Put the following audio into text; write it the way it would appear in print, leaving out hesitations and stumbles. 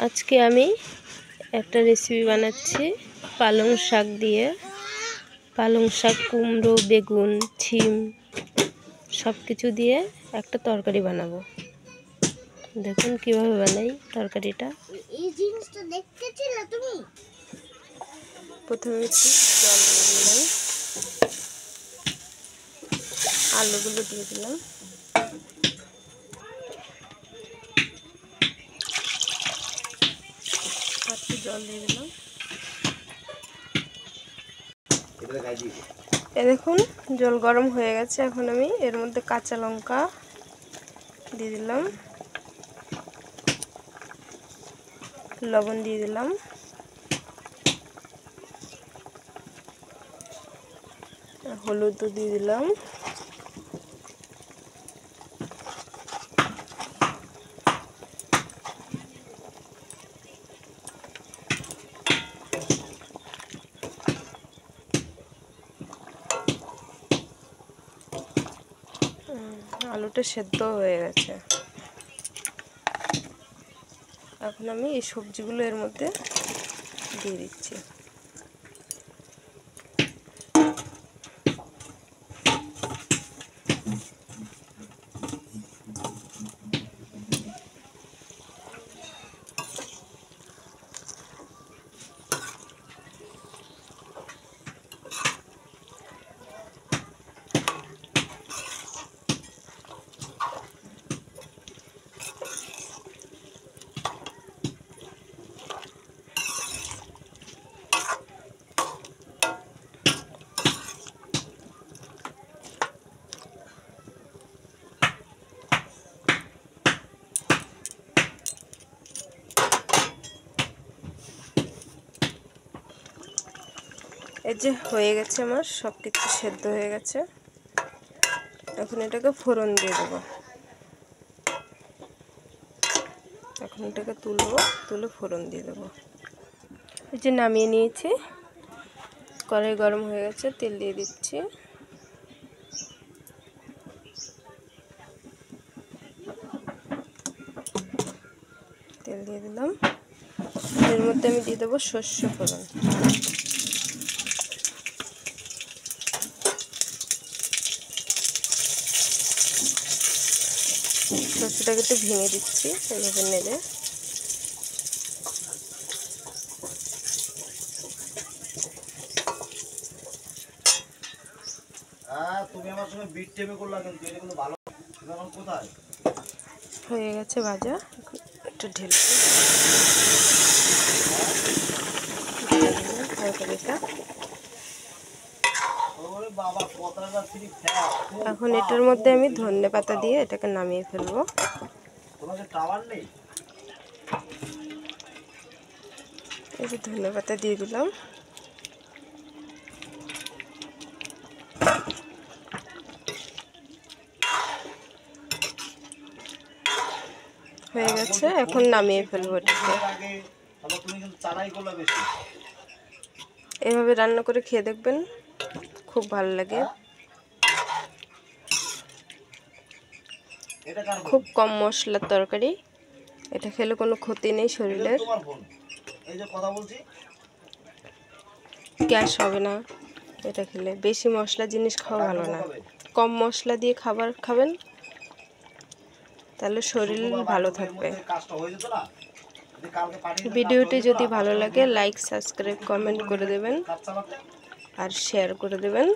আজকে আমি একটা রেসিপি বানাচ্ছি পালং শাক দিয়ে। পালং শাক, কুমড়ো, বেগুন, ছিম সব কিছু দিয়ে একটা তরকারি বানাবো। দেখুন কিভাবে বানাই তরকারিটা। এই জিনিসটা দেখতেছিলে তুমি? প্রথমে একটু জল দিয়ে দিলাম, আলুগুলো দিয়ে দিলাম, একটু জল দিয়ে দিলাম। এ দেখুন জল গরম হয়ে গেছে। এখন আমি এর মধ্যে কাঁচা লঙ্কা দিয়ে দিলাম, লবণ দিয়ে দিলাম, হলুদ দিয়ে দিলাম, আলুটা সেদ্ধ হয়ে গেছে। এখন আমি এই সবজিগুলো এর মধ্যে দিয়ে দিচ্ছি। এই যে হয়ে গেছে, আমার সব কিছু সেদ্ধ হয়ে গেছে। এখন এটাকে ফোড়ন দিয়ে দেবো। এখন এটাকে তুলে ফোড়ন দিয়ে দেবো। এই যে নামিয়ে নিয়েছি, কড়াই গরম হয়ে গেছে, তেল দিয়ে দিচ্ছি। তেল দিয়ে দিলাম, এর মধ্যে আমি দিয়ে দেবো সর্ষে ফোড়ন। সর্ষেটাকে একটু ভেঙে দিচ্ছি এইভাবে নেড়ে। হয়ে গেছে ভাজা, একটু ঢেলে তরকারিটা। এখন এটার মধ্যে আমি ধনেপাতা দিয়ে এটাকে নামিয়ে ফেলবো। এই যে ধনেপাতা দিয়ে দিলাম। হয়ে গেছে, এখন নামিয়ে ফেলবো এটাকে। এভাবে রান্না করে খেয়ে দেখবেন, খুব ভালো লাগে। খুব কম মশলার তরকারি, এটা খেলে কোনো ক্ষতি নেই শরীরের, গ্যাস হবে না। এটা খেলে বেশি মশলা জিনিস খাওয়া ভালো না, কম মশলা দিয়ে খাবার খাবেন, তাহলে শরীর ভালো থাকবে। ভিডিওটি যদি ভালো লাগে লাইক, সাবস্ক্রাইব, কমেন্ট করে দেবেন আর শেয়ার করে দেবেন।